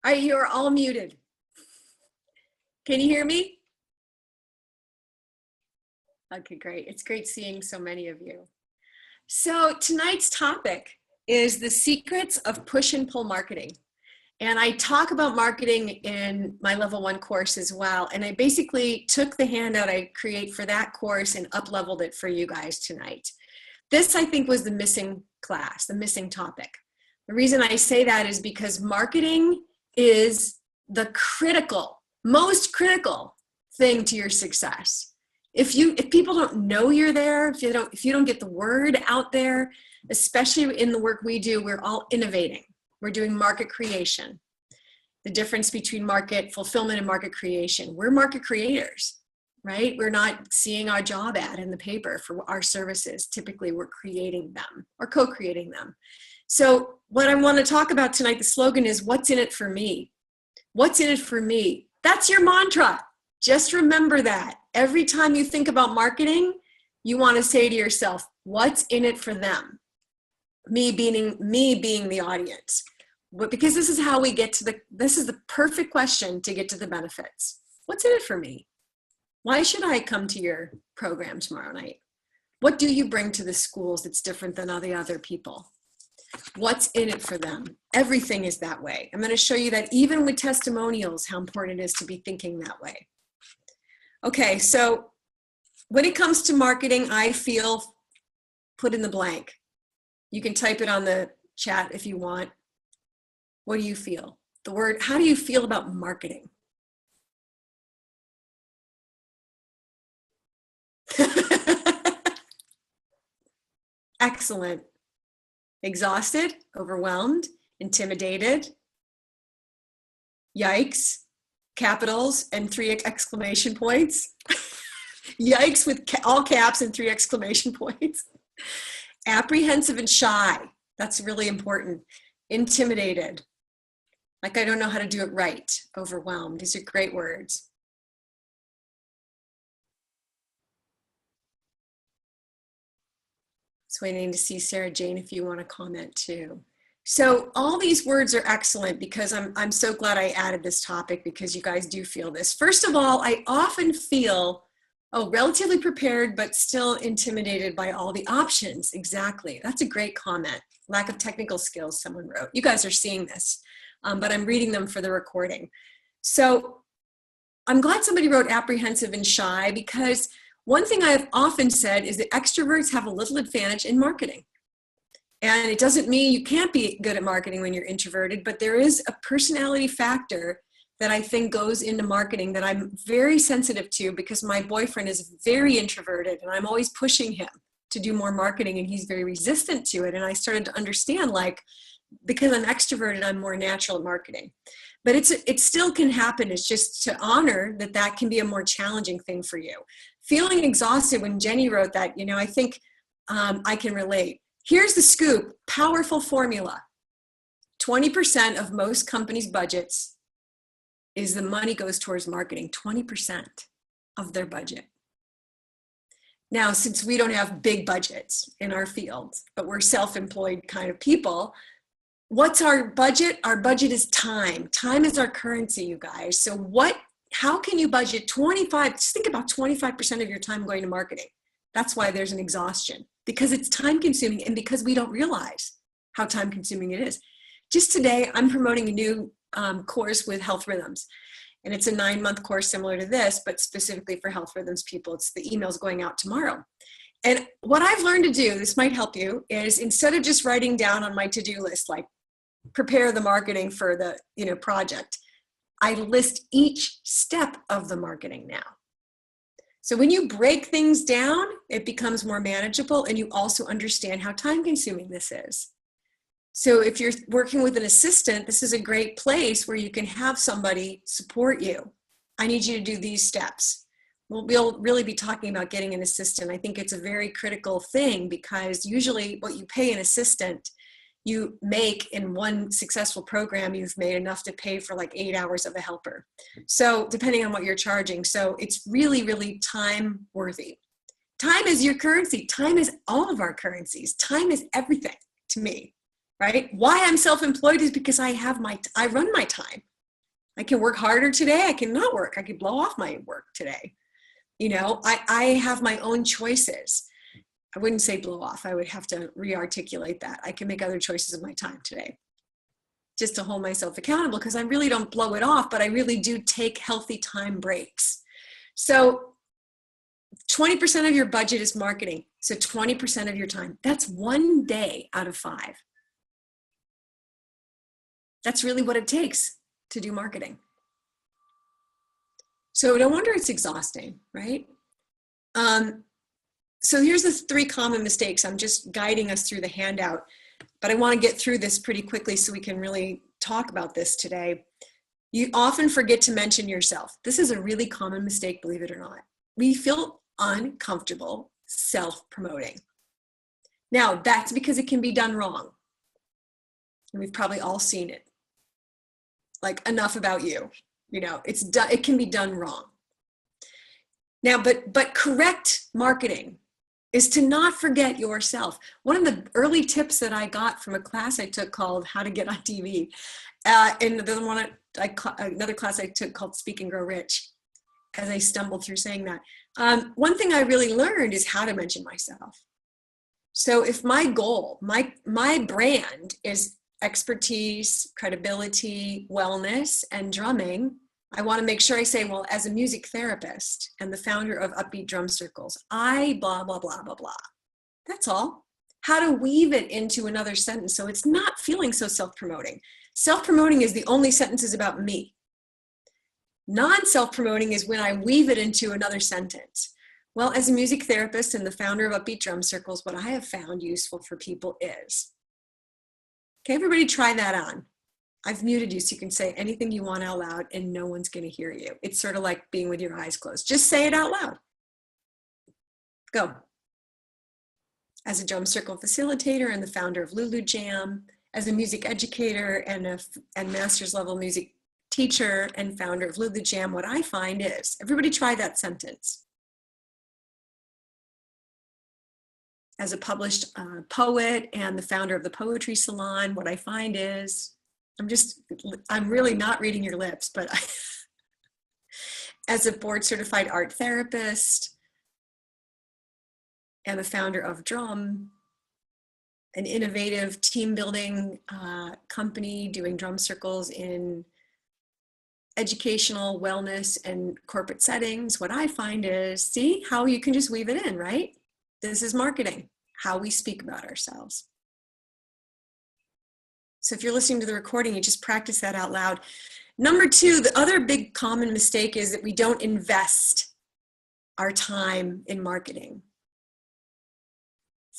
All right, you're all muted. Can you hear me? Okay, great. It's great seeing so many of you. So tonight's topic is the secrets of push and pull marketing. And I talk about marketing in my level 1 course as well. And I basically took the handout I create for that course and up-leveled it for you guys tonight. This, I think, was the missing class, the missing topic. The reason I say that is because marketing is the most critical thing to your success. If people don't know you're there, if you don't get the word out there, especially in the work we do, we're all innovating. We're doing market creation. The difference between market fulfillment and market creation. We're market creators, right? We're not seeing our job ad in the paper for our services. Typically, we're creating them or co-creating them. So what I want to talk about tonight, the slogan is, what's in it for me? What's in it for me? That's your mantra. Just remember that. Every time you think about marketing, you want to say to yourself, what's in it for them? Me being the audience. But because this is how we get to this is the perfect question to get to the benefits. What's in it for me? Why should I come to your program tomorrow night? What do you bring to the schools that's different than all the other people? What's in it for them? Everything is that way. I'm going to show you that even with testimonials, how important it is to be thinking that way. Okay, so when it comes to marketing, I feel, put in the blank. You can type it on the chat if you want. What do you feel? How do you feel about marketing? Excellent. Exhausted, overwhelmed, intimidated, yikes, capitals and 3 exclamation points. Yikes with all caps and 3 exclamation points. Apprehensive and shy. That's really important. Intimidated. Like I don't know how to do it right. Overwhelmed. These are great words. Just waiting to see Sarah Jane if you want to comment too. So all these words are excellent because I'm so glad I added this topic because you guys do feel this. First of all, I often feel relatively prepared, but still intimidated by all the options. Exactly. That's a great comment. Lack of technical skills, someone wrote. You guys are seeing this, but I'm reading them for the recording. So I'm glad somebody wrote apprehensive and shy because one thing I've often said is that extroverts have a little advantage in marketing. And it doesn't mean you can't be good at marketing when you're introverted, but there is a personality factor that I think goes into marketing that I'm very sensitive to because my boyfriend is very introverted and I'm always pushing him to do more marketing and he's very resistant to it. And I started to understand, like, because I'm extroverted, I'm more natural at marketing. But it still can happen. It's just to honor that can be a more challenging thing for you. Feeling exhausted, when Jenny wrote that, I think I can relate. Here's the scoop, powerful formula. 20% of most companies' budgets is the money goes towards marketing, 20% of their budget. Now, since we don't have big budgets in our fields, but we're self-employed kind of people, what's our budget? Our budget is time. Time is our currency, you guys. So how can you budget 25, just think about 25% of your time going to marketing. That's why there's an exhaustion, because it's time consuming and because we don't realize how time consuming it is. Just today, I'm promoting a new course with Health Rhythms. And it's a 9-month course similar to this, but specifically for Health Rhythms people. It's the emails going out tomorrow. And what I've learned to do, this might help you, is instead of just writing down on my to-do list, like prepare the marketing for the project, I list each step of the marketing now. So when you break things down, it becomes more manageable and you also understand how time consuming this is. So if you're working with an assistant, this is a great place where you can have somebody support you. I need you to do these steps. We'll really be talking about getting an assistant. I think it's a very critical thing because usually what you pay an assistant, you make in one successful program, you've made enough to pay for like 8 hours of a helper. So depending on what you're charging. So it's really, really time worthy. Time is your currency. Time is all of our currencies. Time is everything to me. Right? Why I'm self-employed is because I run my time. I can work harder today. I can not work. I could blow off my work today. You know, I have my own choices. I wouldn't say blow off. I would have to re-articulate that. I can make other choices of my time today just to hold myself accountable, because I really don't blow it off, but I really do take healthy time breaks. So 20% of your budget is marketing. So 20% of your time, that's 1 day out of 5. That's really what it takes to do marketing. So no wonder it's exhausting, right? So here's the 3 common mistakes. I'm just guiding us through the handout, but I want to get through this pretty quickly so we can really talk about this today. You often forget to mention yourself. This is a really common mistake, believe it or not. We feel uncomfortable self-promoting. Now, that's because it can be done wrong. And we've probably all seen it. Like, enough about you. You know, it can be done wrong. Now, but correct marketing is to not forget yourself. One of the early tips that I got from a class I took called How to Get on TV, and another class I took called Speak and Grow Rich, as I stumbled through saying that. One thing I really learned is how to mention myself. So if my goal, my brand is expertise, credibility, wellness, and drumming, I want to make sure I say, well, as a music therapist and the founder of Upbeat Drum Circles, I blah, blah, blah, blah, blah. That's all. How to weave it into another sentence so it's not feeling so self-promoting. Self-promoting is the only sentences about me. Non-self-promoting is when I weave it into another sentence. Well, as a music therapist and the founder of Upbeat Drum Circles, what I have found useful for people is, okay, everybody try that on. I've muted you so you can say anything you want out loud and no one's going to hear you. It's sort of like being with your eyes closed. Just say it out loud. Go. As a drum circle facilitator and the founder of Lulu Jam, as a music educator and master's level music teacher and founder of Lulu Jam, what I find is, everybody try that sentence. As a published poet and the founder of the Poetry Salon, what I find is, I'm really not reading your lips, but as a board certified art therapist and the founder of Drum, an innovative team building company doing drum circles in educational, wellness, and corporate settings, what I find is, see how you can just weave it in, right? This is marketing, how we speak about ourselves. So if you're listening to the recording, you just practice that out loud. Number 2, the other big common mistake is that we don't invest our time in marketing.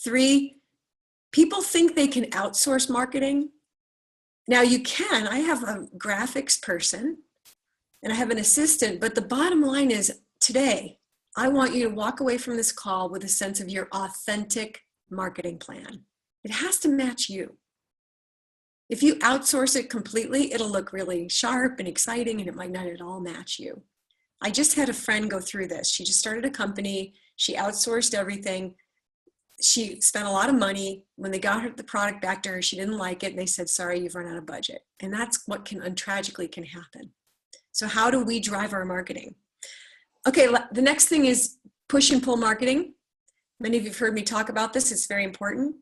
3, people think they can outsource marketing. Now you can. I have a graphics person and I have an assistant, but the bottom line is today, I want you to walk away from this call with a sense of your authentic marketing plan. It has to match you. If you outsource it completely, it'll look really sharp and exciting and it might not at all match you. I just had a friend go through this. She just started a company. She outsourced everything. She spent a lot of money. When they got the product back to her, she didn't like it. And they said, sorry, you've run out of budget. And that's what tragically can happen. So how do we drive our marketing? Okay, the next thing is push and pull marketing. Many of you have heard me talk about this. It's very important.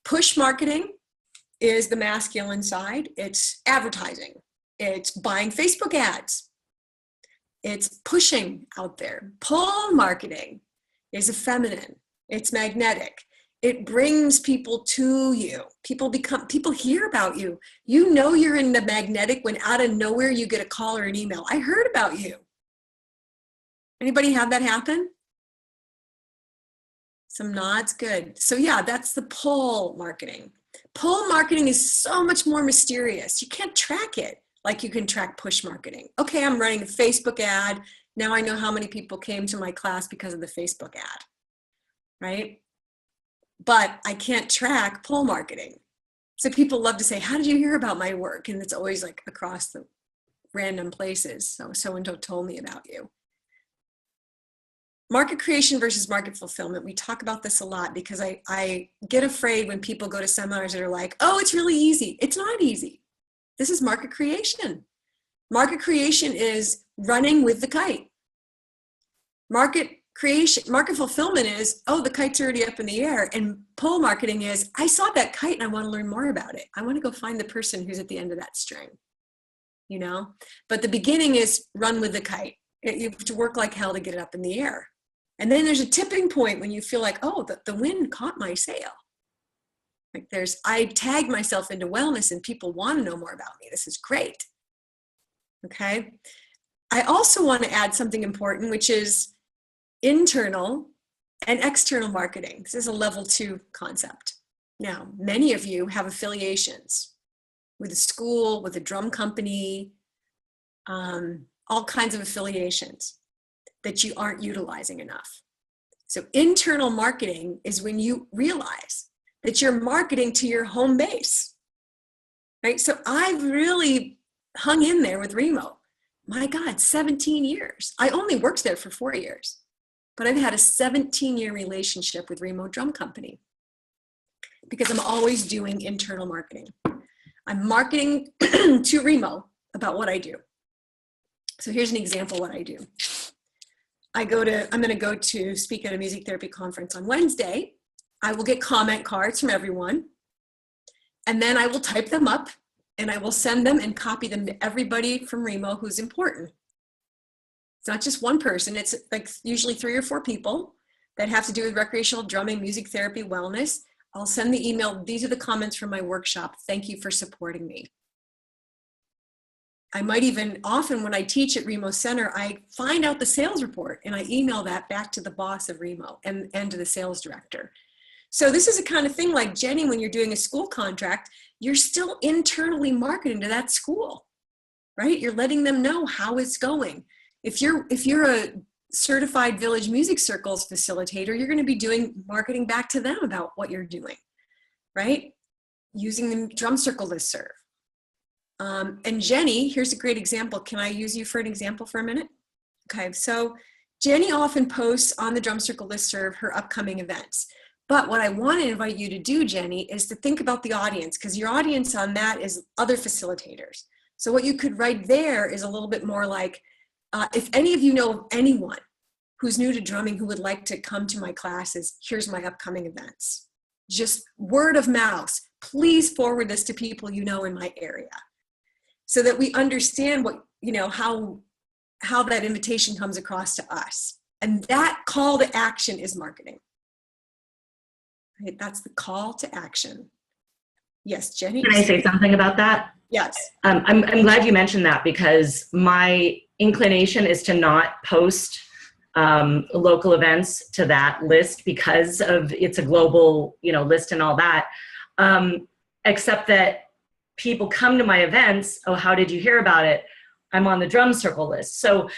Push marketing is the masculine side. It's advertising. It's buying Facebook ads. It's pushing out there. Pull marketing is a feminine. It's magnetic. It brings people to you. People hear about you. You know you're in the magnetic when out of nowhere you get a call or an email. I heard about you. Anybody have that happen? Some nods, good. So yeah, that's the pull marketing. Pull marketing is so much more mysterious. You can't track it like you can track push marketing. Okay, I'm running a Facebook ad. Now I know how many people came to my class because of the Facebook ad, right? But I can't track pull marketing. So people love to say, how did you hear about my work? And it's always like across the random places. So-and-so told me about you. Market creation versus market fulfillment. We talk about this a lot because I get afraid when people go to seminars that are like, oh, it's really easy. It's not easy. This is market creation. Market creation is running with the kite. Market creation, market fulfillment is, oh, the kite's already up in the air. And pull marketing is, I saw that kite and I want to learn more about it. I want to go find the person who's at the end of that string, you know? But the beginning is run with the kite. You have to work like hell to get it up in the air. And then there's a tipping point when you feel like, oh, the wind caught my sail. Like I tagged myself into wellness and people want to know more about me. This is great. Okay. I also want to add something important, which is internal and external marketing. This is a level 2 concept. Now, many of you have affiliations with a school, with a drum company, all kinds of affiliations that you aren't utilizing enough. So internal marketing is when you realize that you're marketing to your home base, right? So I've really hung in there with Remo. My God, 17 years. I only worked there for 4 years, but I've had a 17-year relationship with Remo Drum Company because I'm always doing internal marketing. I'm marketing to Remo about what I do. So here's an example of what I do. I'm going to go to speak at a music therapy conference on Wednesday. I will get comment cards from everyone, and then I will type them up and I will send them and copy them to everybody from Remo who's important. It's not just one person. It's like usually 3 or 4 people that have to do with recreational drumming, music therapy, wellness. I'll send the email. These are the comments from my workshop. Thank you for supporting me. I might even, often when I teach at Remo Center, I find out the sales report and I email that back to the boss of Remo and to the sales director. So this is a kind of thing like Jenny, when you're doing a school contract, you're still internally marketing to that school, right? You're letting them know how it's going. If you're a certified Village Music Circles facilitator, you're going to be doing marketing back to them about what you're doing, right? Using the Drum Circle listserv. And Jenny, here's a great example. Can I use you for an example for a minute? Okay, so Jenny often posts on the Drum Circle listserv her upcoming events. But what I want to invite you to do, Jenny, is to think about the audience, because your audience on that is other facilitators. So what you could write there is a little bit more like, if any of you know of anyone who's new to drumming who would like to come to my classes, here's my upcoming events. Just word of mouth. Please forward this to people you know in my area, so that we understand what, how that invitation comes across to us. And that call to action is marketing. Right? That's the call to action. Yes, Jenny? Can I say something about that? Yes. I'm glad you mentioned that, because my inclination is to not post local events to that list because of it's a global, list and all that. Except that people come to my events. Oh, how did you hear about it? I'm on the Drum Circle list. So,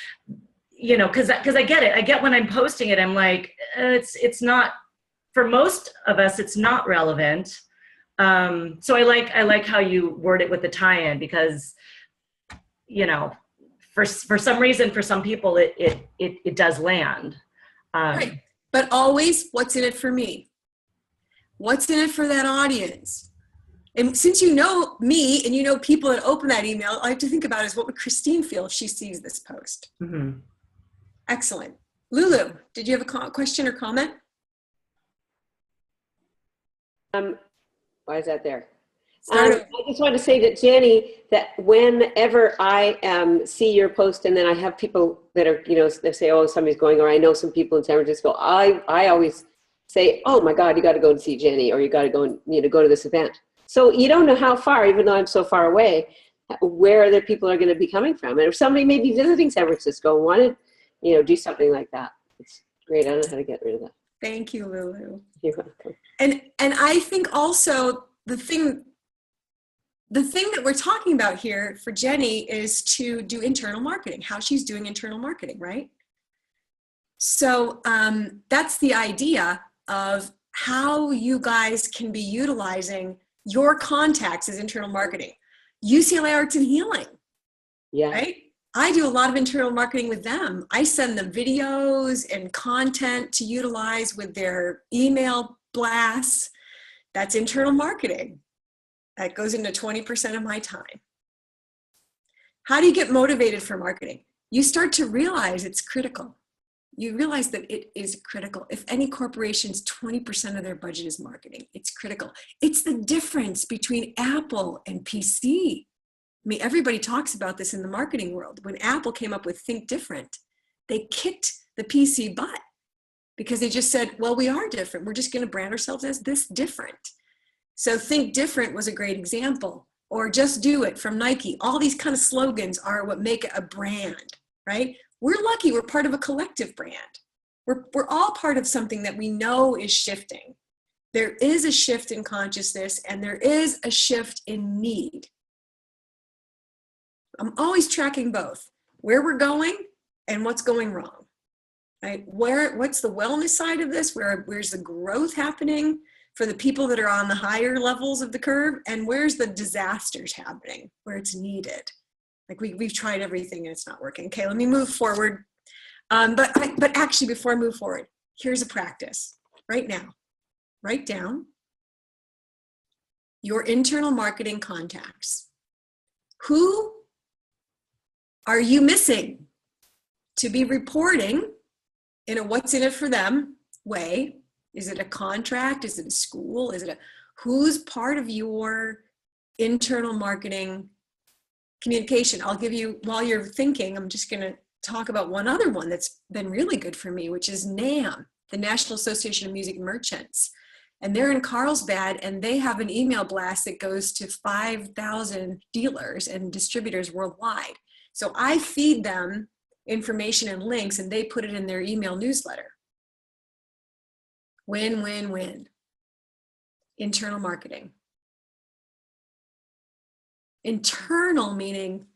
because I get it. I get when I'm posting it, I'm like, it's not, for most of us, it's not relevant. So I like how you word it with the tie-in, because, for some reason, for some people, it does land. Right. But always, what's in it for me? What's in it for that audience? And since you know me and you know people that open that email, all I have to think about is, what would Christine feel if she sees this post? Mm-hmm. Excellent. Lulu, did you have a question or comment? Why is that there? I just want to say that, Jenny, that whenever I see your post and then I have people that are, they say, oh, somebody's going, or I know some people in San Francisco, I always say, oh my God, you got to go and see Jenny, or you got to go and, go to this event. So you don't know how far, even though I'm so far away, where the people are going to be coming from. And if somebody may be visiting San Francisco and wanted, do something like that, it's great. I don't know how to get rid of that. Thank you, Lulu. You're welcome. And I think also the thing that we're talking about here for Jenny is to do internal marketing, how she's doing internal marketing, right? So that's the idea of how you guys can be utilizing your contacts as internal marketing. UCLA Arts and Healing, yeah, right? I do a lot of internal marketing with them. I send them videos and content to utilize with their email blasts. That's internal marketing. That goes into 20% of my time. How do you get motivated for marketing? You start to realize it's critical. You realize that it is critical. If any corporation's 20% of their budget is marketing, it's critical. It's the difference between Apple and PC. I mean, everybody talks about this in the marketing world. When Apple came up with Think Different, they kicked the PC butt because they just said, well, we are different. We're just going to brand ourselves as this different. So Think Different was a great example. Or Just Do It from Nike. All these kind of slogans are what make it a brand, right? We're lucky we're part of a collective brand. We're all part of something that we know is shifting. There is a shift in consciousness and there is a shift in need. I'm always tracking both, where we're going and what's going wrong, right? What's the wellness side of this? Where's the growth happening for the people that are on the higher levels of the curve? And where's the disasters happening where it's needed? Like we've tried everything and it's not working. Okay, let me move forward. But actually before I move forward, here's a practice right now. Write down your internal marketing contacts. Who are you missing to be reporting in a what's in it for them way? Is it a contract? Is it a school? Who's part of your internal marketing communication? I'll give you, while you're thinking, I'm just going to talk about one other one that's been really good for me, which is NAMM, the National Association of Music Merchants. And they're in Carlsbad, and they have an email blast that goes to 5,000 dealers and distributors worldwide. So I feed them information and links, and they put it in their email newsletter. Win, win, win. Internal marketing. Internal meaning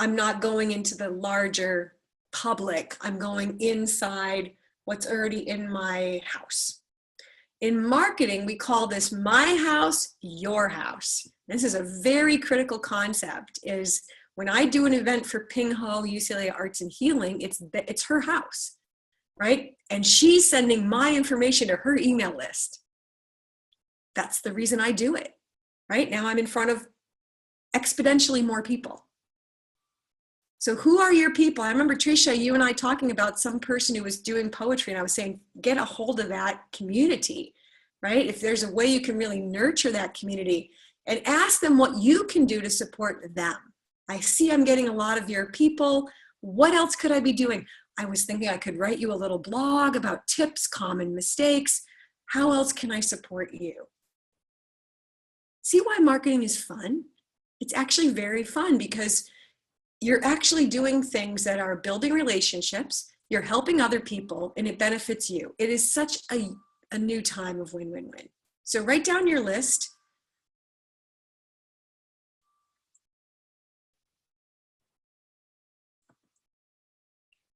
I'm not going into the larger public. I'm going inside what's already in my house. In marketing, we call this my house, your house. This is a very critical concept. Is when I do an event for Ping Ho, UCLA Arts and Healing, it's her house, right? And she's sending my information to her email list. That's the reason I do it, right? Now I'm in front of exponentially more people. So who are your people? I remember, Tricia, you and I talking about some person who was doing poetry, and I was saying, get a hold of that community, right? If there's a way you can really nurture that community, and ask them what you can do to support them. I see I'm getting a lot of your people. What else could I be doing? I was thinking I could write you a little blog about tips, common mistakes. How else can I support you? See why marketing is fun? It's actually very fun because you're actually doing things that are building relationships, you're helping other people, and it benefits you. It is such a new time of win-win-win. So write down your list.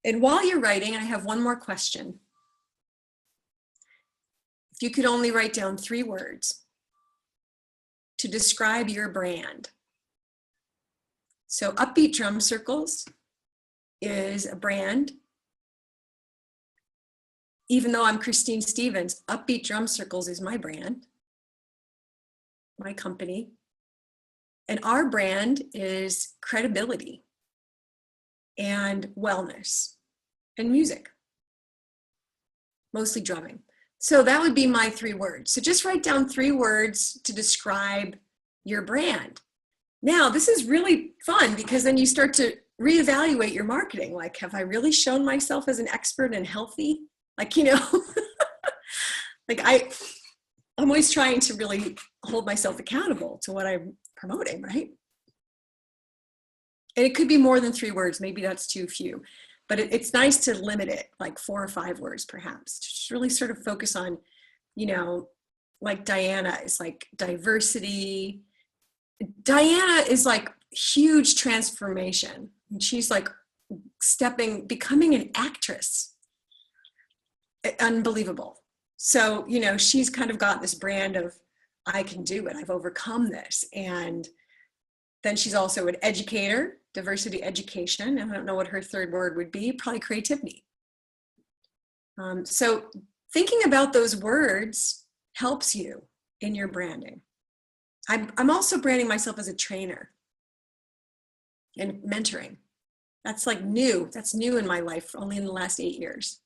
And while you're writing, I have one more question. If you could only write down 3 words to describe your brand. So Upbeat Drum Circles is a brand. Even though I'm Christine Stevens, Upbeat Drum Circles is my brand, my company. And our brand is credibility and wellness and music, mostly drumming. So that would be my 3 words. So just write down 3 words to describe your brand. Now, this is really fun because then you start to reevaluate your marketing. Like, have I really shown myself as an expert and healthy? Like, you know, like I'm always trying to really hold myself accountable to what I'm promoting, right? And it could be more than 3 words. Maybe that's too few, but it's nice to limit it, like 4 or 5 words, perhaps, to just really sort of focus on, you know, like Diana is like diversity. Diana is like huge transformation. And she's like becoming an actress. Unbelievable. So, you know, she's kind of got this brand of, I can do it. I've overcome this. And then she's also an educator, diversity education. And I don't know what her 3rd word would be, probably creativity. So thinking about those words helps you in your branding. I'm also branding myself as a trainer. and mentoring. That's like new. That's new in my life, only in the last 8 years.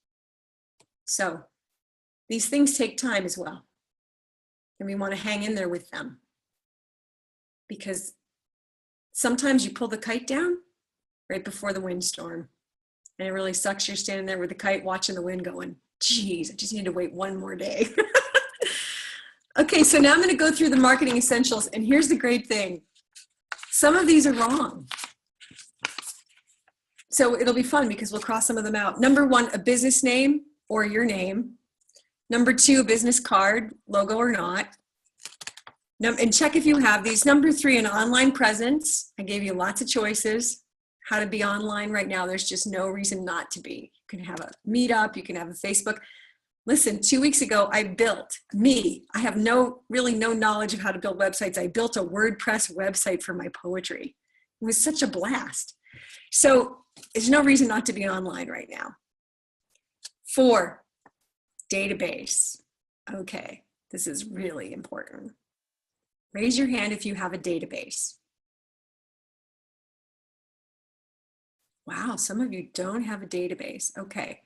So these things take time as well. And we want to hang in there with them. Because sometimes you pull the kite down right before the windstorm. And it really sucks. You're standing there with the kite watching the wind going, geez, I just need to wait one more day. Okay, so now I'm going to go through the marketing essentials. And here's the great thing. Some of these are wrong. So it'll be fun because we'll cross some of them out. Number 1, a business name or your name. Number 2, a business card, logo or not. And check if you have these. Number 3, an online presence. I gave you lots of choices how to be online right now. There's just no reason not to be. You can have a meetup, you can have a Facebook. Listen, 2 weeks ago, I have really no knowledge of how to build websites. I built a WordPress website for my poetry. It was such a blast. So there's no reason not to be online right now. 4, database. Okay, this is really important. Raise your hand if you have a database. Wow, some of you don't have a database. Okay.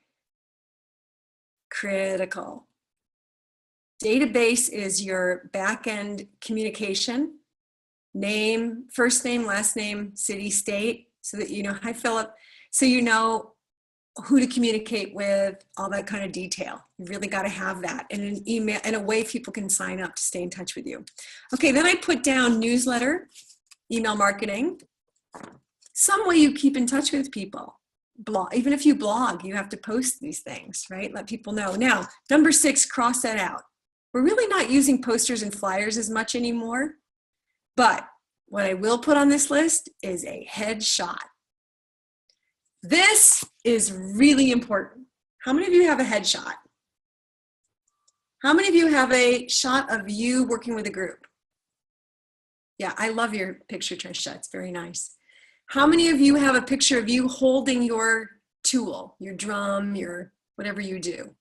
Critical. Database is your back-end communication, name, first name, last name, city, state, so that you know, hi Philip, so you know who to communicate with, all that kind of detail. You really got to have that in an email, in a way people can sign up to stay in touch with you. Okay, then I put down newsletter, email marketing, some way you keep in touch with people. Blog, even if you blog, you have to post these things, right? Let people know. Now, number 6, cross that out. We're really not using posters and flyers as much anymore, but what I will put on this list is a headshot. This is really important. How many of you have a headshot? How many of you have a shot of you working with a group? Yeah, I love your picture, Trisha. It's very nice. How many of you have a picture of you holding your tool, your drum, your whatever you do?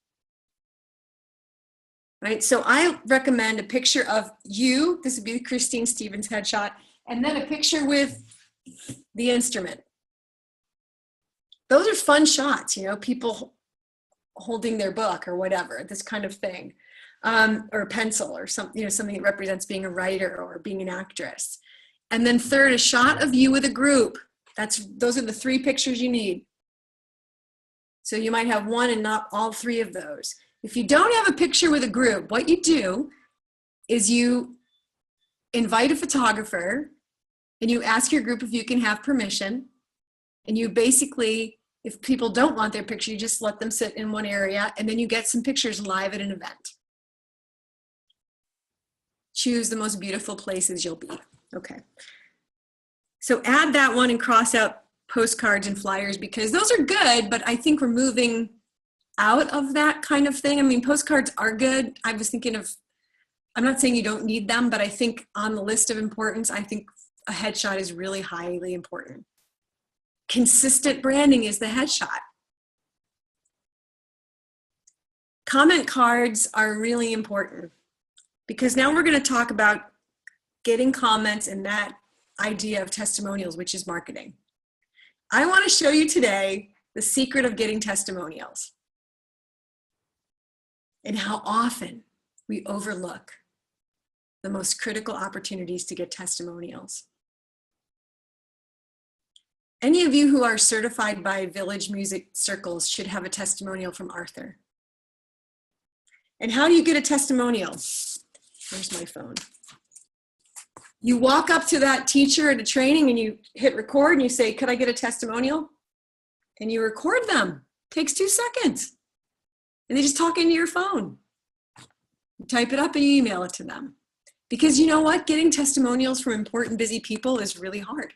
Right, so I recommend a picture of you. This would be Christine Stevens headshot, and then a picture with the instrument. Those are fun shots, you know, people holding their book or whatever, this kind of thing, or a pencil or something, you know, something that represents being a writer or being an actress. And then third, a shot of you with a group. Those are the 3 pictures you need. So you might have one and not all 3 of those. If you don't have a picture with a group, what you do is you invite a photographer and you ask your group if you can have permission. And you basically, if people don't want their picture, you just let them sit in one area and then you get some pictures live at an event. Choose the most beautiful places you'll be. Okay. So add that one and cross out postcards and flyers because those are good, but I think we're moving out of that kind of thing. I mean, postcards are good. I was thinking of, I'm not saying you don't need them, but I think on the list of importance, I think a headshot is really highly important. Consistent branding is the headshot. Comment cards are really important because now we're going to talk about getting comments and that idea of testimonials, which is marketing. I want to show you today the secret of getting testimonials and how often we overlook the most critical opportunities to get testimonials. Any of you who are certified by Village Music Circles should have a testimonial from Arthur. And how do you get a testimonial? Where's my phone? You walk up to that teacher at a training and you hit record and you say, could I get a testimonial? And you record them. It takes 2 seconds. And they just talk into your phone. You type it up and you email it to them. Because you know what? Getting testimonials from important, busy people is really hard.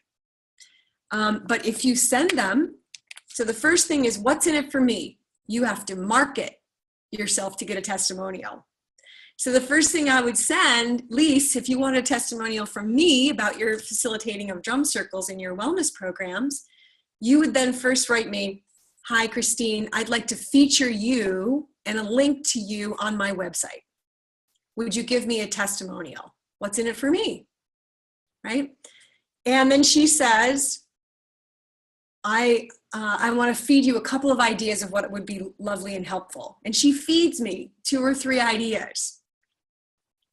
But if you send them, so the first thing is, what's in it for me? You have to market yourself to get a testimonial. So the first thing I would send, Lise, if you want a testimonial from me about your facilitating of drum circles in your wellness programs, you would then first write me, hi, Christine, I'd like to feature you and a link to you on my website. Would you give me a testimonial? What's in it for me? Right? And then she says, I want to feed you a couple of ideas of what would be lovely and helpful. And she feeds me 2 or 3 ideas.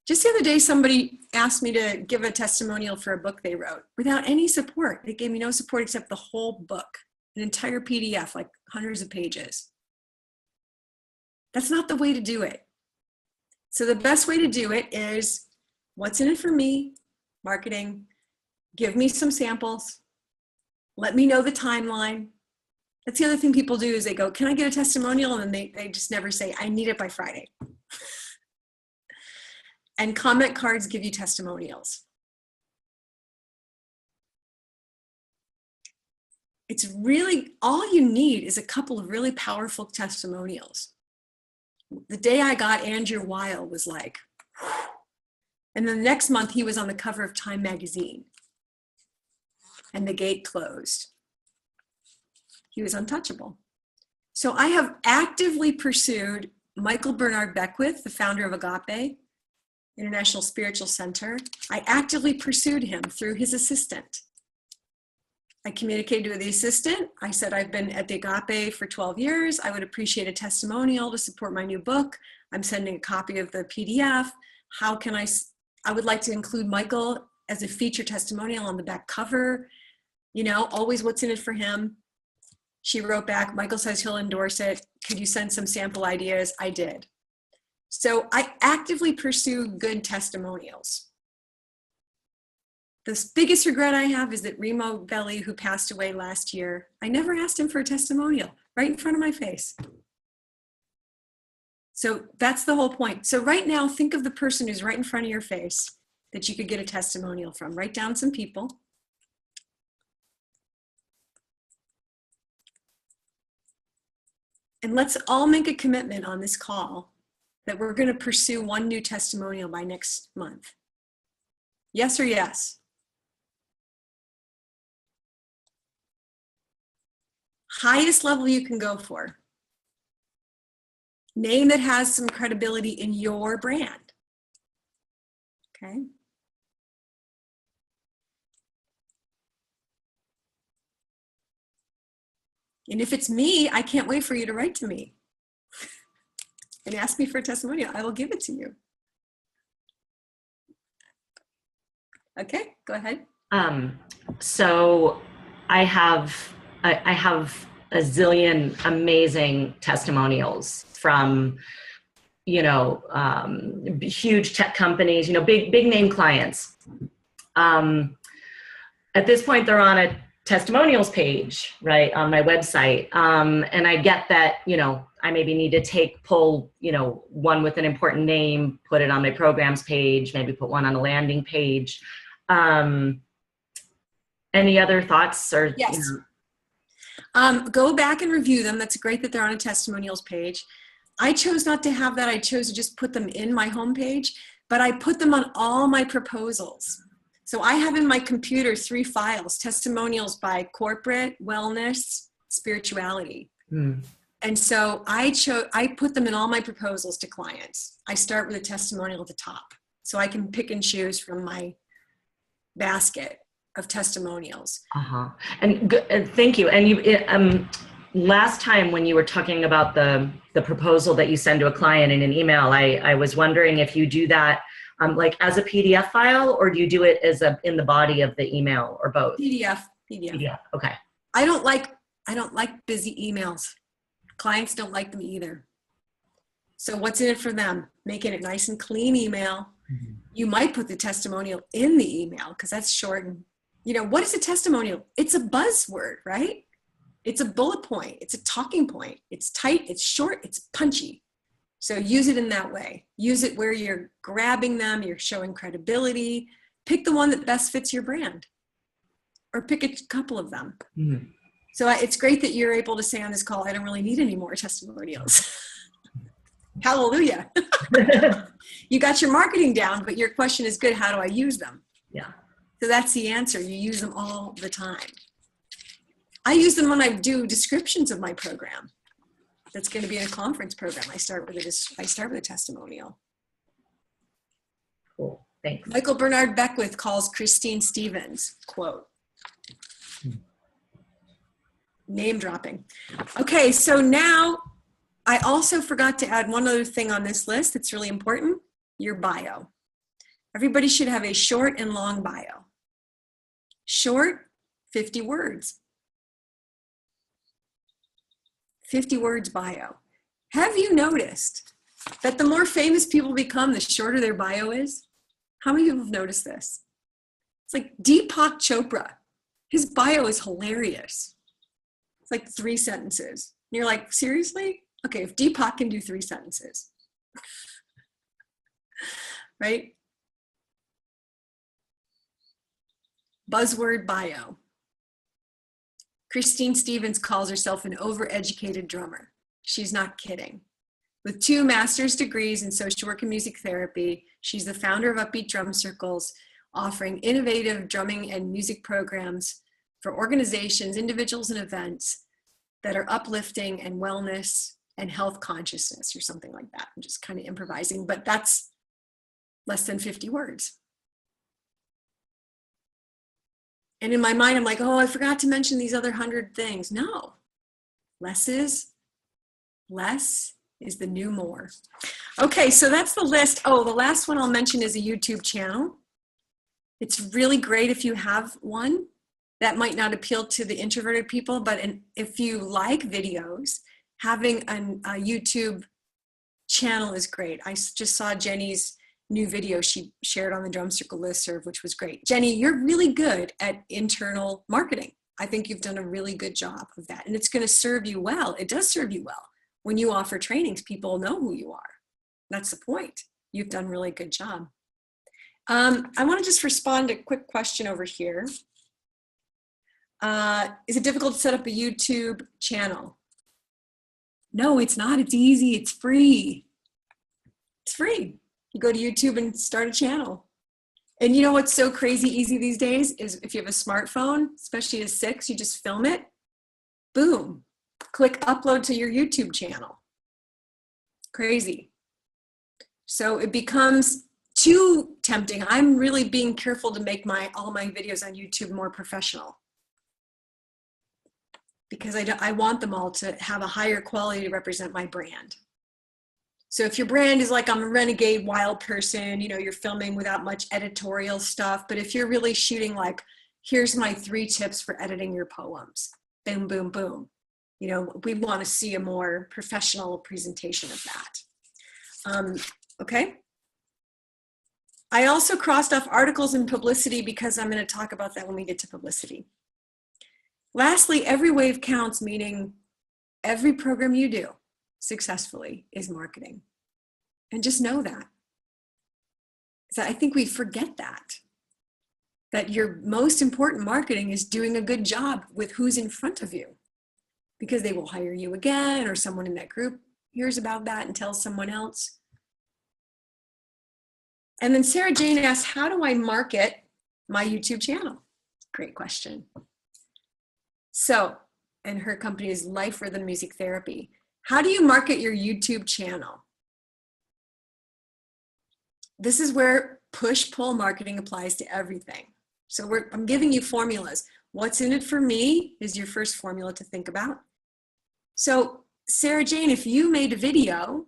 Just the other day, somebody asked me to give a testimonial for a book they wrote without any support. They gave me no support except the whole book, an entire PDF, like hundreds of pages. That's not the way to do it. So the best way to do it is, what's in it for me? Marketing. Give me some samples. Let me know the timeline. That's the other thing people do is they go, can I get a testimonial? And then they just never say, I need it by Friday. And comment cards give you testimonials. It's really, all you need is a couple of really powerful testimonials. The day I got Andrew Weil was like, whew. And then the next month he was on the cover of Time magazine and the gate closed. He was untouchable. So I have actively pursued Michael Bernard Beckwith, the founder of Agape International Spiritual Center. I actively pursued him through his assistant. I communicated with the assistant. I said, I've been at the Agape for 12 years. I would appreciate a testimonial to support my new book. I'm sending a copy of the PDF. How can I would like to include Michael as a feature testimonial on the back cover. You know, always what's in it for him. She wrote back, Michael says he'll endorse it. Could you send some sample ideas? I did. So I actively pursue good testimonials. The biggest regret I have is that Remo Belli, who passed away last year, I never asked him for a testimonial right in front of my face. So that's the whole point. So right now, think of the person who's right in front of your face that you could get a testimonial from. Write down some people. And let's all make a commitment on this call that we're going to pursue 1 new testimonial by next month. Yes or yes? Highest level you can go for. Name that has some credibility in your brand. Okay. And if it's me, I can't wait for you to write to me and ask me for a testimonial. I will give it to you. Okay, go ahead. So I have a zillion amazing testimonials from, you know, huge tech companies, you know, big name clients. At this point, they're on a testimonials page, right, on my website. And I get that, you know, I maybe need to pull, you know, one with an important name, put it on my programs page, maybe put one on a landing page. Any other thoughts or? Yes. You know? Go back and review them. That's great that they're on a testimonials page. I chose not to have that. I chose to just put them in my homepage, but I put them on all my proposals. So I have in my computer 3 files, testimonials by corporate, wellness, spirituality. And so I put them in all my proposals to clients. I start with a testimonial at the top. So I can pick and choose from my basket of testimonials. And thank you. And you, last time when you were talking about the proposal that you send to a client in an email, I was wondering if you do that like as a PDF file, or do you do it as in the body of the email, or both? PDF. Okay. I don't like busy emails. Clients don't like them either. So what's in it for them? Making it nice and clean email. Mm-hmm. You might put the testimonial in the email because that's short. And, you know, what is a testimonial? It's a buzzword, right? It's a bullet point. It's a talking point. It's tight. It's short. It's punchy. So use it in that way. Use it where you're grabbing them. You're showing credibility. Pick the one that best fits your brand, or pick a couple of them. Mm-hmm. So it's great that you're able to say on this call, I don't really need any more testimonials. Hallelujah. You got your marketing down, but your question is good. How do I use them? Yeah. So that's the answer. You use them all the time. I use them when I do descriptions of my program. That's going to be in a conference program. I start with a testimonial. Cool. Thanks. Michael Bernard Beckwith calls Christine Stevens, quote, Name dropping. Okay, so now I also forgot to add one other thing on this list that's really important, your bio. Everybody should have a short and long bio. Short, 50 words. 50 words bio. Have you noticed that the more famous people become, the shorter their bio is? How many people have noticed this? It's like Deepak Chopra. His bio is hilarious. It's like 3 sentences. And you're like, seriously? Okay, if Deepak can do 3 sentences, right? Buzzword bio. Christine Stevens calls herself an overeducated drummer. She's not kidding. With 2 master's degrees in social work and music therapy, she's the founder of Upbeat Drum Circles, offering innovative drumming and music programs for organizations, individuals, and events that are uplifting and wellness and health consciousness or something like that. I'm just kind of improvising, but that's less than 50 words. And in my mind, I'm like, oh, I forgot to mention these other 100 things. No, less is the new more. Okay, so that's the list. Oh, the last one I'll mention is a YouTube channel. It's really great if you have one. That might not appeal to the introverted people, but if you like videos, having a YouTube channel is great. I just saw Jenny's new video she shared on the Drum Circle listserv, which was great. Jenny, you're really good at internal marketing. I think you've done a really good job of that, and it's going to serve you well. It does serve you well. When you offer trainings, people know who you are. That's the point. You've done a really good job. I want to just respond to a quick question over here. Is it difficult to set up a YouTube channel? No, it's not. It's easy. It's free. It's free. You go to YouTube and start a channel. And you know what's so crazy easy these days is if you have a smartphone, especially a 6, you just film it. Boom. Click upload to your YouTube channel. Crazy. So it becomes too tempting. I'm really being careful to make all my videos on YouTube more professional, because I want them all to have a higher quality to represent my brand. So if your brand is like, I'm a renegade wild person, you know, you're filming without much editorial stuff. But if you're really shooting like, here's my 3 tips for editing your poems, boom, boom, boom. You know, we want to see a more professional presentation of that. Okay. I also crossed off articles and publicity because I'm going to talk about that when we get to publicity. Lastly, every wave counts, meaning every program you do successfully is marketing. And just know that. So I think we forget that your most important marketing is doing a good job with who's in front of you, because they will hire you again, or someone in that group hears about that and tells someone else. And then Sarah Jane asked, how do I market my YouTube channel? Great question. So, and her company is Life Rhythm Music Therapy. How do you market your YouTube channel? This is where push-pull marketing applies to everything. So I'm giving you formulas. What's in it for me is your first formula to think about. So Sarah Jane, if you made a video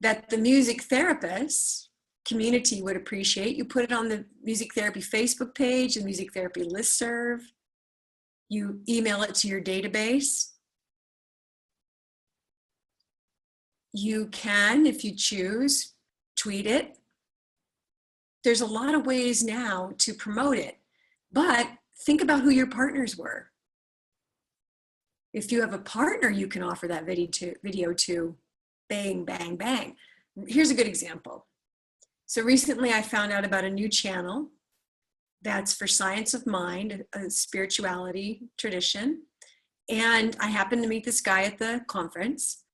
that the music therapists community would appreciate, you put it on the music therapy Facebook page, the music therapy listserv, you email it to your database. You can, if you choose, tweet it. There's a lot of ways now to promote it, but think about who your partners were. If you have a partner you can offer that video to, bang, bang, bang. Here's a good example. So recently I found out about a new channel that's for Science of Mind, a spirituality tradition. And I happened to meet this guy at the conference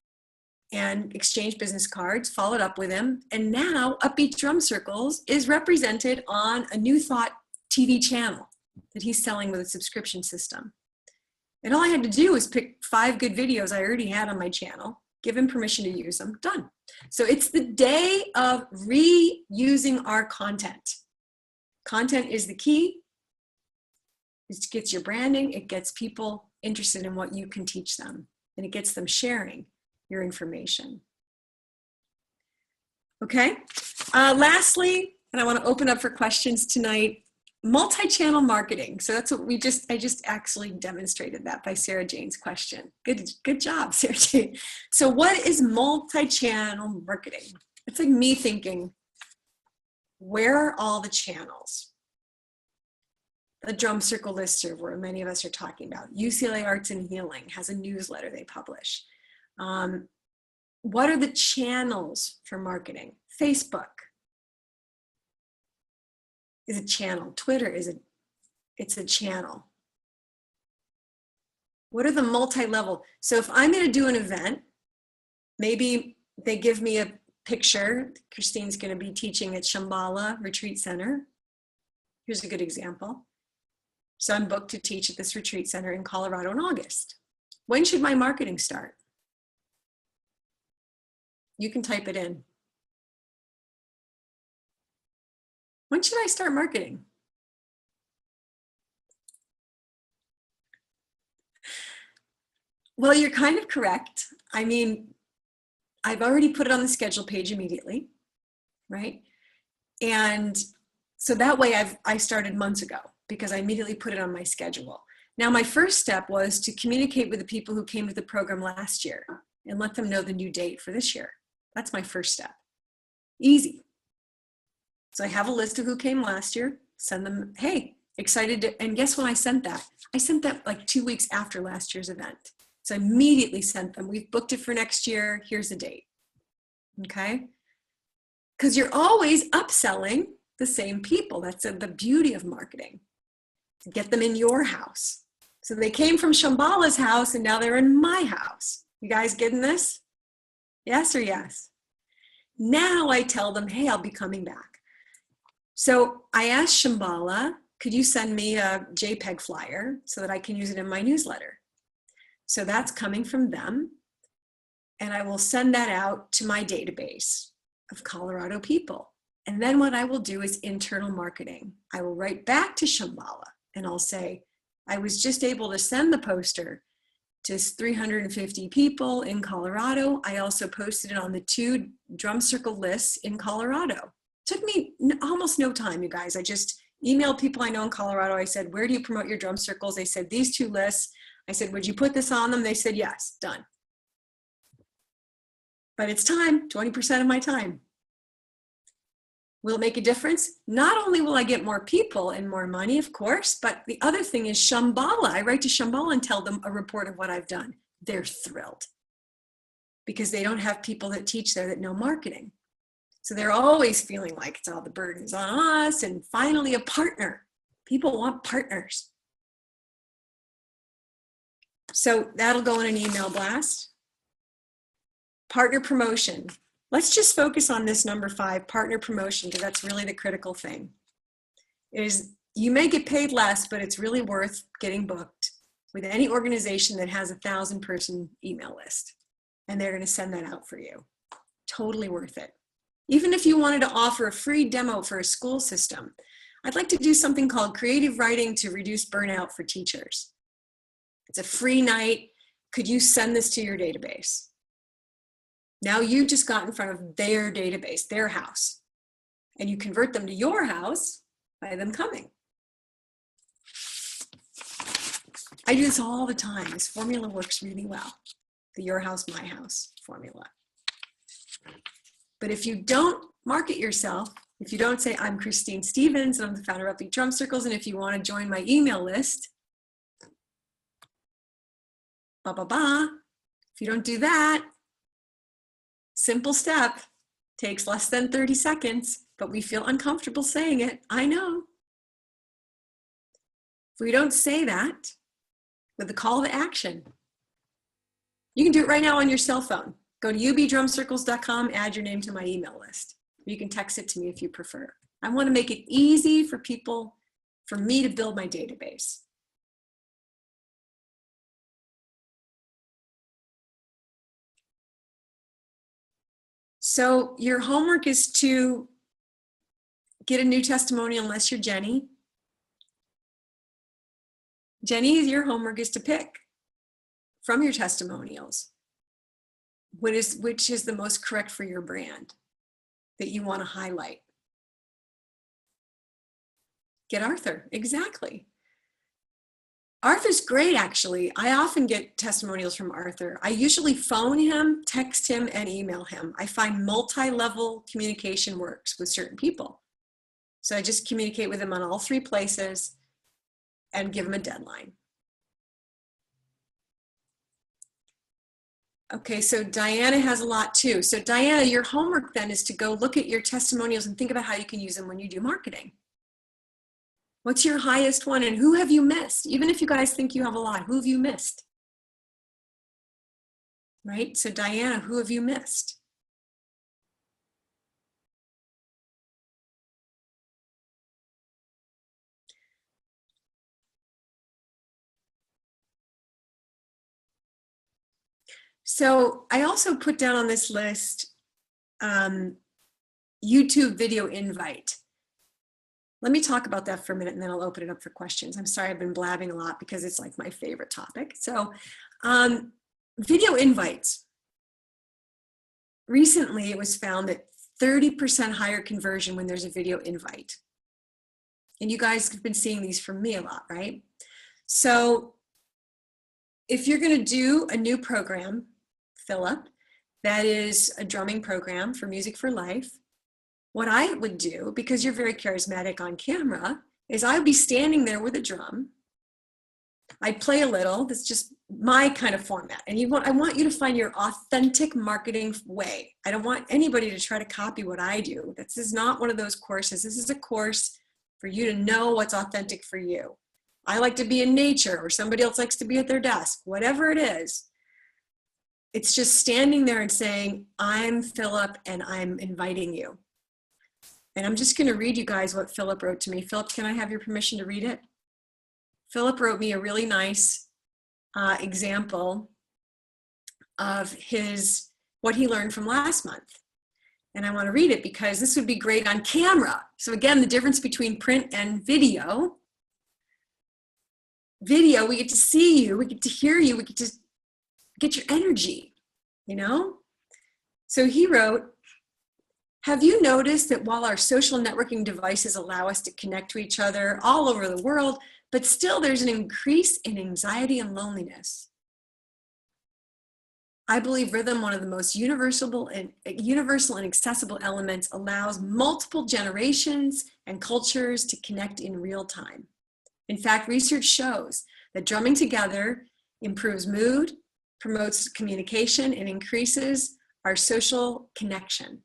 and exchanged business cards, followed up with him. And now Upbeat Drum Circles is represented on a New Thought TV channel that he's selling with a subscription system. And all I had to do was pick 5 good videos I already had on my channel, give him permission to use them, done. So it's the day of reusing our content. Content is the key. It gets your branding, it gets people interested in what you can teach them, and it gets them sharing your information. Okay. Lastly, and I want to open up for questions tonight, multi-channel marketing. So that's what I just actually demonstrated that by Sarah Jane's question. Good job, Sarah Jane. So what is multi-channel marketing? It's like me thinking, where are all the channels? The Drum Circle listserv, where many of us are talking about. UCLA Arts and Healing has a newsletter they publish. What are the channels for marketing? Facebook is a channel. Twitter it's a channel. What are the multi-level? So if I'm going to do an event, maybe they give me a picture. Christine's going to be teaching at Shambhala Retreat Center. Here's a good example. So I'm booked to teach at this retreat center in Colorado in August. When should my marketing start? You can type it in. When should I start marketing? Well, you're kind of correct. I mean, I've already put it on the schedule page immediately, right? And so that way I started months ago because I immediately put it on my schedule. Now, my first step was to communicate with the people who came to the program last year and let them know the new date for this year. That's my first step. Easy. So I have a list of who came last year, send them, hey, excited to, and guess when I sent that? I sent that like 2 weeks after last year's event. So I immediately sent them, we've booked it for next year, here's the date, okay? Because you're always upselling the same people. That's the beauty of marketing. Get them in your house. So they came from Shambhala's house and now they're in my house. You guys getting this? Yes or yes? Now I tell them, hey, I'll be coming back. So I asked Shambhala, could you send me a JPEG flyer so that I can use it in my newsletter? So that's coming from them. And I will send that out to my database of Colorado people. And then what I will do is internal marketing. I will write back to Shambhala and I'll say, I was just able to send the poster to 350 people in Colorado. I also posted it on the 2 Drum Circle lists in Colorado. Took me almost no time, you guys. I just emailed people I know in Colorado. I said, where do you promote your drum circles? They said, these 2 lists. I said, would you put this on them? They said, yes, done. But it's time, 20% of my time. Will it make a difference? Not only will I get more people and more money, of course, but the other thing is Shambhala. I write to Shambhala and tell them a report of what I've done. They're thrilled because they don't have people that teach there that know marketing. So they're always feeling like it's all the burdens on us, and finally a partner. People want partners. So that'll go in an email blast. Partner promotion. Let's just focus on this number 5, partner promotion, because that's really the critical thing. You may get paid less, but it's really worth getting booked with any organization that has a 1,000-person email list. And they're going to send that out for you. Totally worth it. Even if you wanted to offer a free demo for a school system, I'd like to do something called Creative Writing to Reduce Burnout for Teachers. It's a free night. Could you send this to your database? Now you just got in front of their database, their house, and you convert them to your house by them coming. I do this all the time. This formula works really well. The your house, my house formula. But if you don't market yourself, if you don't say, I'm Christine Stevens, and I'm the founder of Upbeat Drum Circles, and if you want to join my email list, if you don't do that, simple step, takes less than 30 seconds, but we feel uncomfortable saying it. I know. If we don't say that with the call to action, you can do it right now on your cell phone. Go to ubdrumcircles.com, add your name to my email list. You can text it to me if you prefer. I want to make it easy for people, for me to build my database. So your homework is to get a new testimonial unless you're Jenny. Jenny, your homework is to pick from your testimonials. Which is the most correct for your brand that you want to highlight? Get Arthur, exactly. Arthur's great, actually. I often get testimonials from Arthur. I usually phone him, text him, and email him. I find multi-level communication works with certain people. So I just communicate with him on all 3 places and give him a deadline. Okay, so Diana has a lot too. So Diana, your homework then is to go look at your testimonials and think about how you can use them when you do marketing. What's your highest one and who have you missed? Even if you guys think you have a lot, who have you missed? Right, so Diana, who have you missed? So I also put down on this list YouTube video invite. Let me talk about that for a minute and then I'll open it up for questions. I'm sorry, I've been blabbing a lot because it's like my favorite topic. So video invites. Recently, it was found that 30% higher conversion when there's a video invite. And you guys have been seeing these from me a lot, right? So if you're going to do a new program, Philip, that is a drumming program for Music for Life, what I would do, because you're very charismatic on camera, is I would be standing there with a drum. I'd play a little. That's just my kind of format. And I want you to find your authentic marketing way. I don't want anybody to try to copy what I do. This is not one of those courses. This is a course for you to know what's authentic for you. I like to be in nature, or somebody else likes to be at their desk, whatever it is. It's just standing there and saying, I'm Philip and I'm inviting you. And I'm just going to read you guys what Philip wrote to me. Philip, can I have your permission to read it? Philip wrote me a really nice example of what he learned from last month. And I want to read it because this would be great on camera. So again, the difference between print and video. Video, we get to see you, we get to hear you, we get to get your energy, you know? So he wrote, have you noticed that while our social networking devices allow us to connect to each other all over the world, but still there's an increase in anxiety and loneliness? I believe rhythm, one of the most universal and accessible elements, allows multiple generations and cultures to connect in real time. In fact, research shows that drumming together improves mood, promotes communication, and increases our social connection.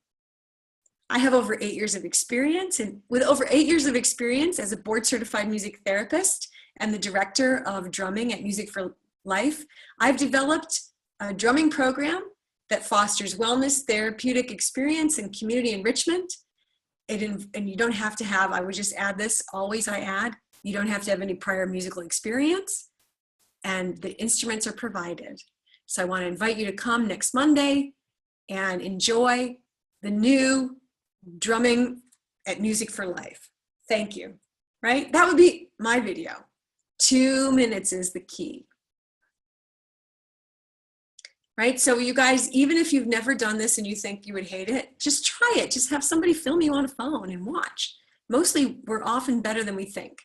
I have over 8 years of experience, and with over 8 years of experience as a board-certified music therapist and the director of drumming at Music for Life, I've developed a drumming program that fosters wellness, therapeutic experience, and community enrichment. And you don't have to have, I would just add this, always I add, you don't have to have any prior musical experience, and the instruments are provided. So I want to invite you to come next Monday and enjoy the new drumming at Music for Life. Thank you, right? That would be my video. 2 minutes is the key. Right? So you guys, even if you've never done this and you think you would hate it, just try it. Just have somebody film you on a phone and watch. Mostly, we're often better than we think.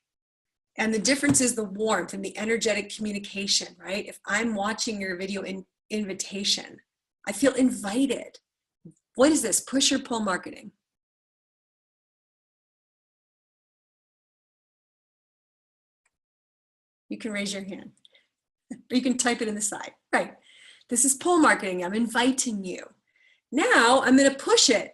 And the difference is the warmth and the energetic communication, right? If I'm watching your video invitation, I feel invited. What is this? Push or pull marketing? You can raise your hand. Or you can type it in the side. Right. This is pull marketing. I'm inviting you. Now I'm going to push it.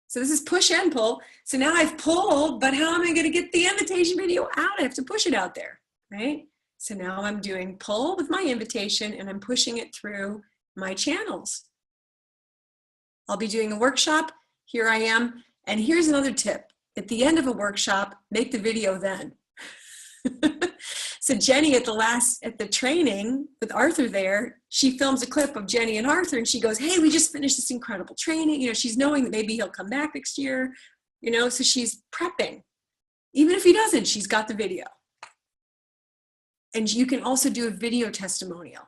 So this is push and pull. So now I've pulled, but how am I going to get the invitation video out? I have to push it out there, right? So now I'm doing pull with my invitation and I'm pushing it through my channels. I'll be doing a workshop. Here I am. And here's another tip. At the end of a workshop, make the video then. So Jenny at the training with Arthur there, she films a clip of Jenny and Arthur and she goes, hey, we just finished this incredible training. You know, she's knowing that maybe he'll come back next year, you know, so she's prepping. Even if he doesn't, she's got the video. And you can also do a video testimonial.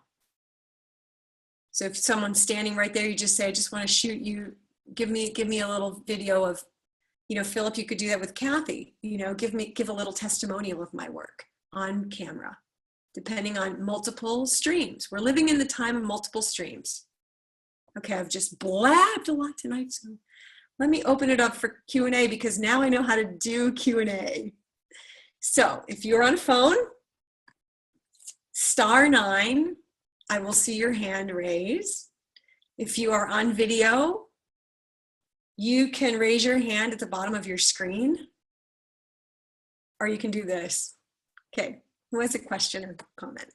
So if someone's standing right there, you just say, I just want to shoot you. Give me a little video of, Philip, you could do that with Kathy, give a little testimonial of my work on camera, depending on multiple streams. We're living in the time of multiple streams. Okay, I've just blabbed a lot tonight, so let me open it up for Q&A because now I know how to do Q&A. So if you're on a phone, *9, I will see your hand raised. If you are on video, you can raise your hand at the bottom of your screen, or you can do this. Okay, who has a question or comment?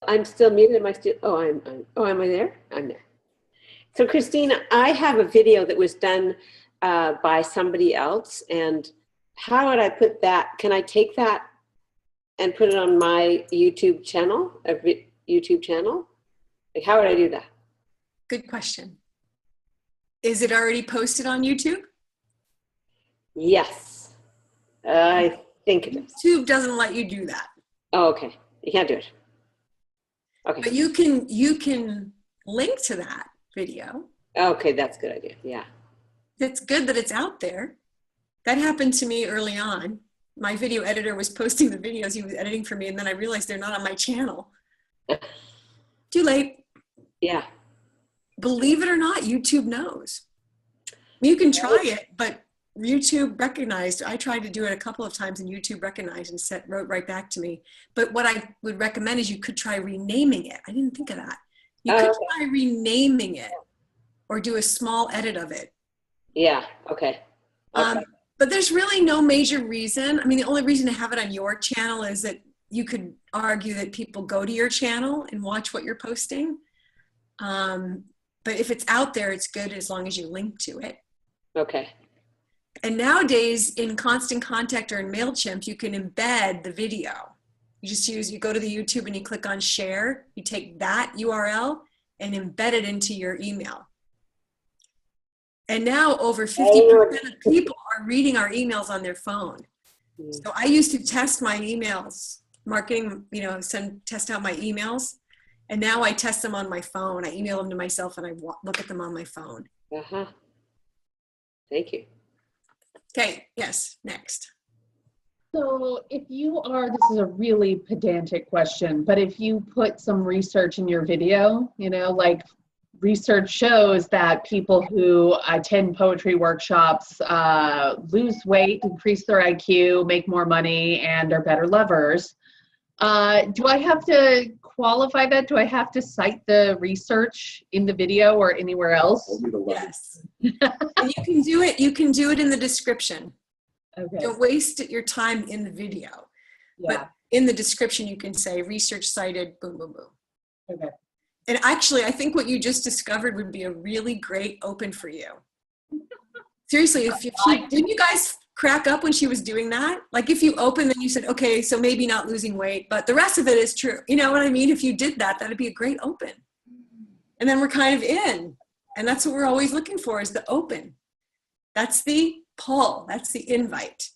I'm still muted. Am I still? Oh, am I there? I'm there. So Christine, I have a video that was done by somebody else, and how would I put that? Can I take that and put it on my YouTube channel? Like, how would I do that? Good question. Is it already posted on YouTube? Yes, I think it is. YouTube doesn't let you do that. Oh, okay. You can't do it. Okay. But you can link to that video. Okay, that's a good idea. Yeah. It's good that it's out there. That happened to me early on. My video editor was posting the videos he was editing for me, and then I realized they're not on my channel. Too late. Yeah. Believe it or not, YouTube knows. You can try it, but YouTube recognized. I tried to do it a couple of times, and YouTube recognized and wrote right back to me. But what I would recommend is you could try renaming it. I didn't think of that. You could try renaming it or do a small edit of it. Yeah, okay. But there's really no major reason. I mean, the only reason to have it on your channel is that you could argue that people go to your channel and watch what you're posting. But if it's out there, it's good as long as you link to it. Okay. And nowadays in Constant Contact or in MailChimp, you can embed the video. You go to the YouTube and you click on share, you take that URL and embed it into your email. And now over 50% of people are reading our emails on their phone. So I used to test my emails, marketing, test out my emails. And now I test them on my phone. I email them to myself and I look at them on my phone. Uh-huh. Thank you. Okay, yes, next. So if you are, this is a really pedantic question, but if you put some research in your video, like research shows that people who attend poetry workshops lose weight, increase their IQ, make more money, and are better lovers, do I have to qualify that? Do I have to cite the research in the video or anywhere else? Yes. And you can do it in the description. Okay. Don't waste your time in the video. Yeah. But in the description, you can say research cited, boom, boom, boom. Okay. And actually, I think what you just discovered would be a really great open for you. Seriously, didn't you guys crack up when she was doing that? Like if you open, then you said, okay, so maybe not losing weight, but the rest of it is true. You know what I mean? If you did that, that'd be a great open. And then we're kind of in. And that's what we're always looking for is the open. That's the pull. That's the invite.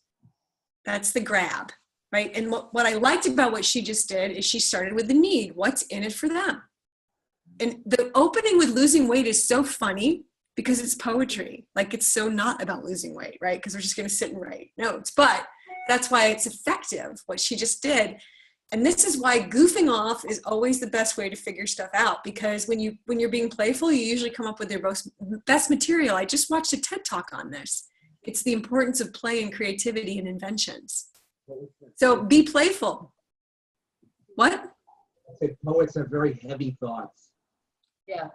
That's the grab, right? And what I liked about what she just did is she started with the need. What's in it for them? And the opening with losing weight is so funny because it's poetry. Like it's so not about losing weight, right? Because we're just going to sit and write notes. But that's why it's effective, what she just did. And this is why goofing off is always the best way to figure stuff out. Because when you're being playful, you usually come up with your best material. I just watched a TED Talk on this. It's the importance of play and creativity and inventions. So be playful. What? I say poets have very heavy thoughts. Yeah.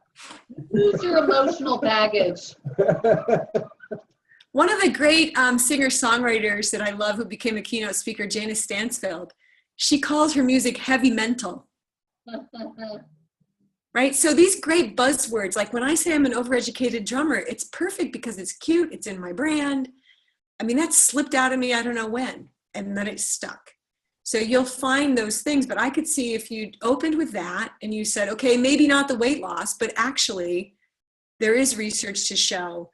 Who's your emotional baggage? One of the great singer-songwriters that I love who became a keynote speaker, Janice Stansfield, she calls her music heavy mental. Right? So these great buzzwords, like when I say I'm an overeducated drummer, it's perfect because it's cute, it's in my brand. I mean, that slipped out of me, I don't know when, and then it stuck. So you'll find those things, but I could see if you opened with that and you said, okay, maybe not the weight loss, but actually there is research to show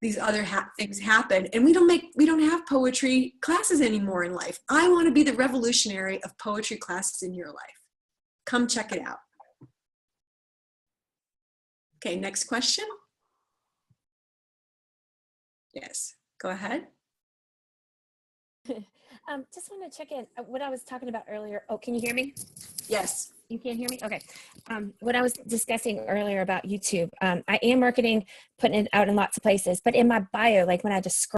these other things happen. And we don't have poetry classes anymore in life. I want to be the revolutionary of poetry classes in your life. Come check it out. Okay, next question. Yes, go ahead. Just want to check in. What I was talking about earlier. Oh, can you hear me? Yes. You can't hear me? Okay. What I was discussing earlier about YouTube, I am marketing, putting it out in lots of places, but in my bio, like when I just scroll